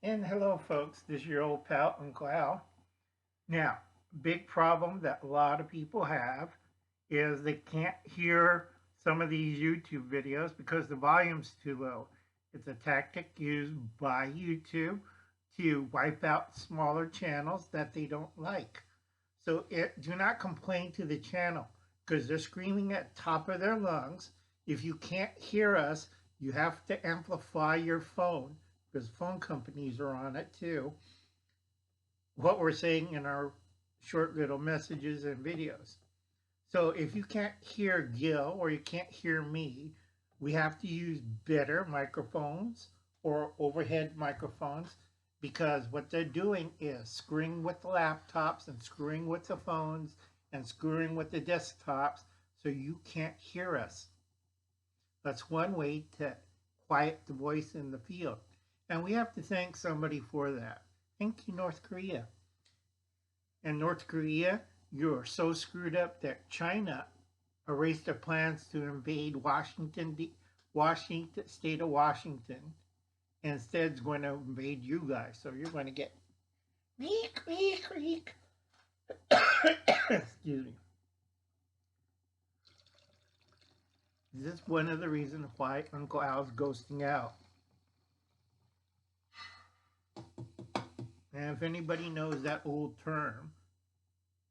And hello, folks. This is your old pal, Uncle Al. Now, big problem that a lot of people have is they can't hear some of these YouTube videos because the volume's too low. It's a tactic used by YouTube to wipe out smaller channels that they don't like. So do not complain to the channel because they're screaming at the top of their lungs. If you can't hear us, you have to amplify your phone because phone companies are on it too. What we're saying in our short little messages and videos. So if you can't hear Gil or you can't hear me, we have to use better microphones or overhead microphones because what they're doing is screwing with the laptops and screwing with the phones and screwing with the desktops so you can't hear us. That's one way to quiet the voice in the field. And we have to thank somebody for that. Thank you, North Korea. In North Korea, you're so screwed up that China erased their plans to invade Washington, state of Washington. Instead, it's going to invade you guys. So you're going to get reek, reek, reek. Excuse me. This is one of the reasons why Uncle Al's ghosting out. And if anybody knows that old term,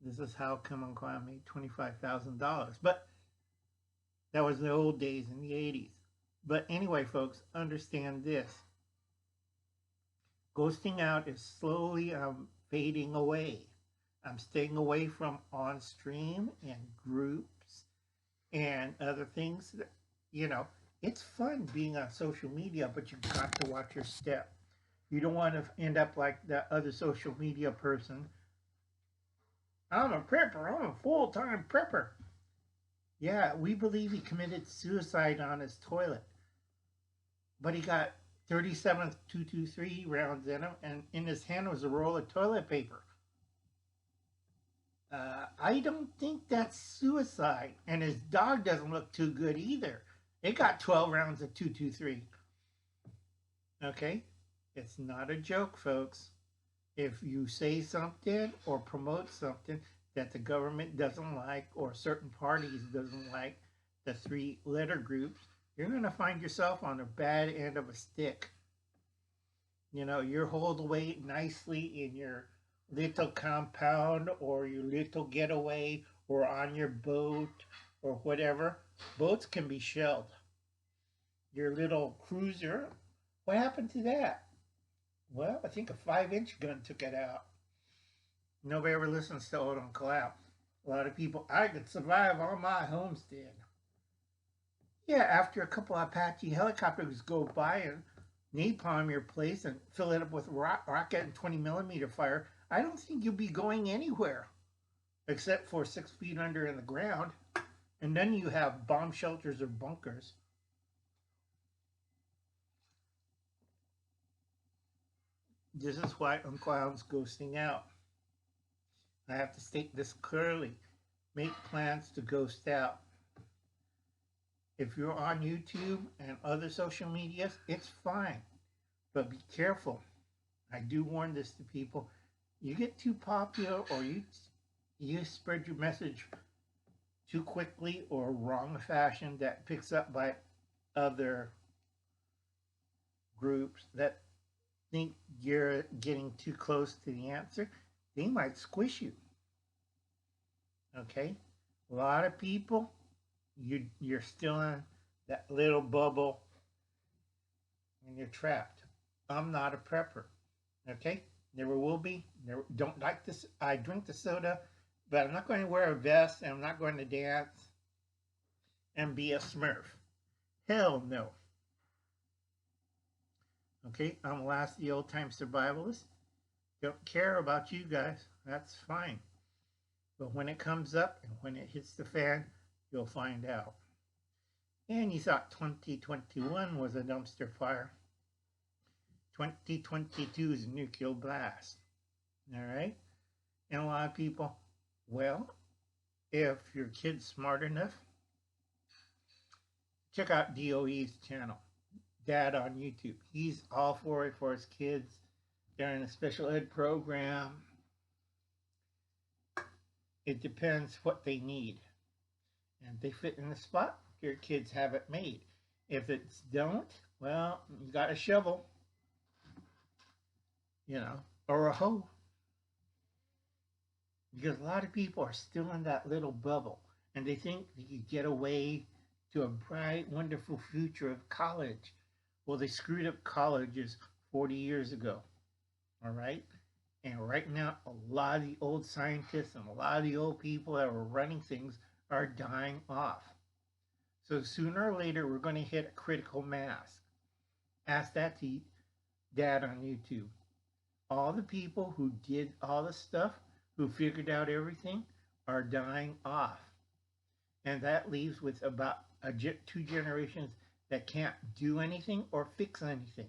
this is how come Uncle Al made $25,000. But that was the old days in the 80s. But anyway, folks, understand this. Ghosting out is slowly fading away. I'm staying away from on stream and groups and other things. It's fun being on social media, but you got to watch your step. You don't want to end up like that other social media person. I'm a prepper. I'm a full-time prepper. Yeah, we believe he committed suicide on his toilet. But he got 37 223 rounds in him, and in his hand was a roll of toilet paper. I don't think that's suicide. And his dog doesn't look too good either. It got 12 rounds of 223. Okay? It's not a joke, folks. If you say something or promote something that the government doesn't like or certain parties doesn't like, the three-letter groups, you're going to find yourself on the bad end of a stick. You're holed away nicely in your little compound or your little getaway or on your boat or whatever. Boats can be shelled. Your little cruiser, what happened to that? Well, I think a 5-inch gun took it out. Nobody ever listens to Old Uncle Al. A lot of people, I could survive on my homestead. Yeah, after a couple of Apache helicopters go by and napalm your place and fill it up with rocket and 20 millimeter fire, I don't think you'll be going anywhere except for 6 feet under in the ground. And then you have bomb shelters or bunkers. This is why Uncle Al's ghosting out. I have to state this clearly. Make plans to ghost out. If you're on YouTube and other social medias, it's fine. But be careful. I do warn this to people. You get too popular or you spread your message too quickly or wrong fashion that picks up by other groups that think you're getting too close to the answer, they might squish you. Okay? A lot of people, you're still in that little bubble and you're trapped. I'm not a prepper. Okay? Never will be. Never, don't like this. I drink the soda, but I'm not going to wear a vest and I'm not going to dance and be a smurf. Hell no. Okay, I'm last the old time survivalist. Don't care about you guys. That's fine. But when it comes up and when it hits the fan, you'll find out. And you thought 2021 was a dumpster fire. 2022 is a nuclear blast. All right? And a lot of people, well, if your kid's smart enough, check out DOE's channel. Dad on YouTube. He's all for it for his kids. they're in a special ed program. It depends what they need. And if they fit in the spot, your kids have it made. If it's don't, well, you got a shovel, or a hoe. Because a lot of people are still in that little bubble and they think they could get away to a bright, wonderful future of college. Well, they screwed up colleges 40 years ago. All right? And right now, a lot of the old scientists and a lot of the old people that were running things are dying off. So sooner or later, we're going to hit a critical mass. Ask that to Dad on YouTube. All the people who did all the stuff, who figured out everything, are dying off. And that leaves with about two generations that can't do anything or fix anything.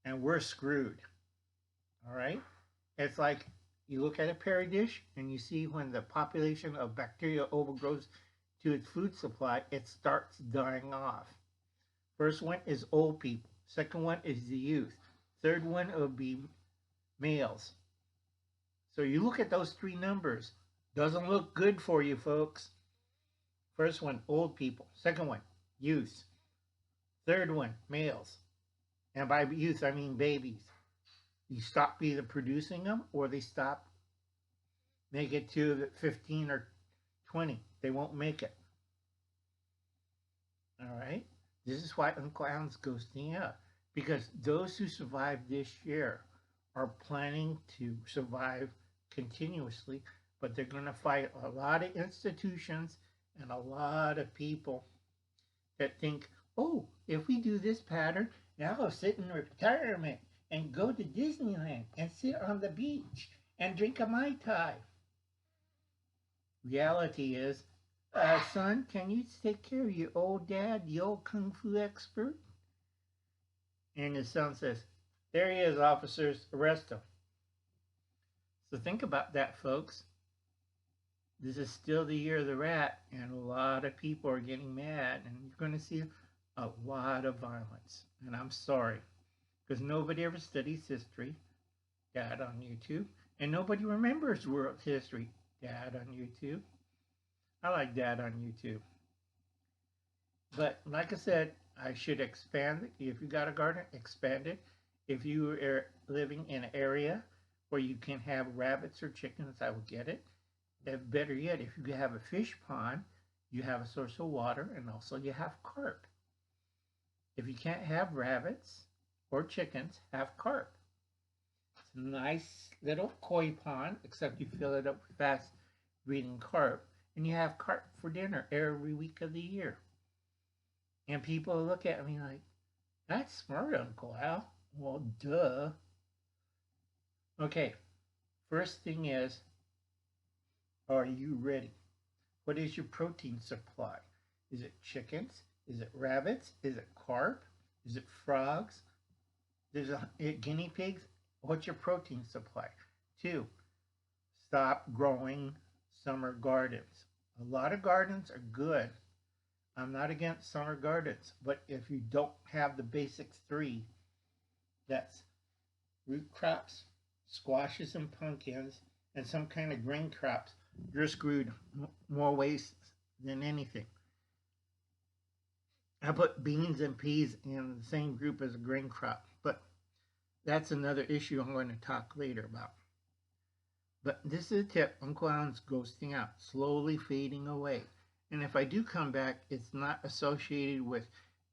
And we're screwed. All right? It's like you look at a Perry dish and you see when the population of bacteria overgrows to its food supply, it starts dying off. First one is old people. Second one is the youth. Third one would be males. So you look at those three numbers. Doesn't look good for you, folks. First one, old people. Second one, youth. Third one, males. And by youth, I mean babies. You stop either producing them or they stop, make it to 15 or 20. They won't make it. All right? This is why Uncle Alan's ghosting out. Because those who survived this year are planning to survive continuously, but they're going to fight a lot of institutions and a lot of people that think, oh, if we do this pattern, now I'll sit in retirement and go to Disneyland and sit on the beach and drink a Mai Tai. Reality is, son, can you take care of your old dad, the old kung fu expert? And his son says, there he is, officers, arrest him. So think about that, folks. This is still the year of the rat, and a lot of people are getting mad, and you're going to see a lot of violence. And I'm sorry, because nobody ever studies history. Dad on YouTube. And nobody remembers world history. Dad on YouTube. I like Dad on YouTube. But like I said, I should expand it. If you got a garden, expand it. If you are living in an area where you can have rabbits or chickens, I will get it. Better yet, if you have a fish pond, you have a source of water, and also you have carp. If you can't have rabbits or chickens, have carp. It's a nice little koi pond, except you fill it up with fast breeding carp, and you have carp for dinner every week of the year. And people look at me like, that's smart, Uncle Al. Well, duh. Okay, first thing is, are you ready? What is your protein supply? Is it chickens? Is it rabbits? Is it carp? Is it frogs? There's guinea pigs? What's your protein supply? 2, stop growing summer gardens. A lot of gardens are good. I'm not against summer gardens, but if you don't have the basics 3, that's root crops, squashes and pumpkins, and some kind of grain crops, you're screwed more ways than anything. I put beans and peas in the same group as a grain crop, but that's another issue I'm going to talk later about. But this is a tip. Uncle Alan's ghosting out, slowly fading away. And if I do come back, it's not associated with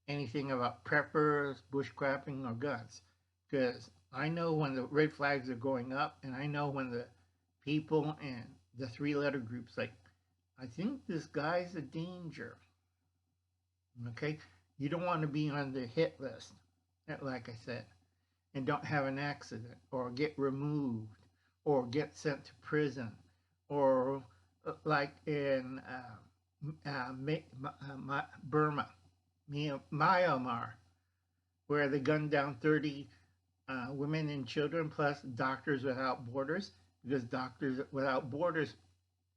anything about preppers, bushcrapping, or guns. Because I know when the red flags are going up, and I know when the people and the 3-letter groups like, I think this guy's a danger. Okay? You don't want to be on the hit list, like I said, and don't have an accident, or get removed, or get sent to prison, or like in Burma, Myanmar, where they gunned down 30 women and children, plus Doctors Without Borders, because Doctors Without Borders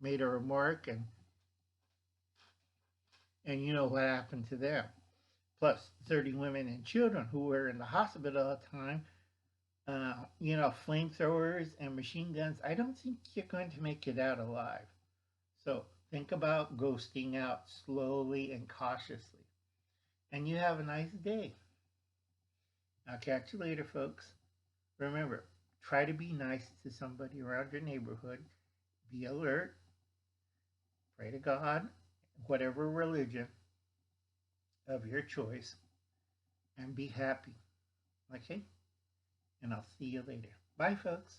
made a remark, and you know what happened to them. Plus 30 women and children who were in the hospital at the time flamethrowers and machine guns, I don't think you're going to make it out alive. So think about ghosting out slowly and cautiously. And you have a nice day. I'll catch you later, folks. Remember, try to be nice to somebody around your neighborhood. Be alert. Pray to God, whatever religion of your choice, and be happy. Okay? And I'll see you later. Bye, folks.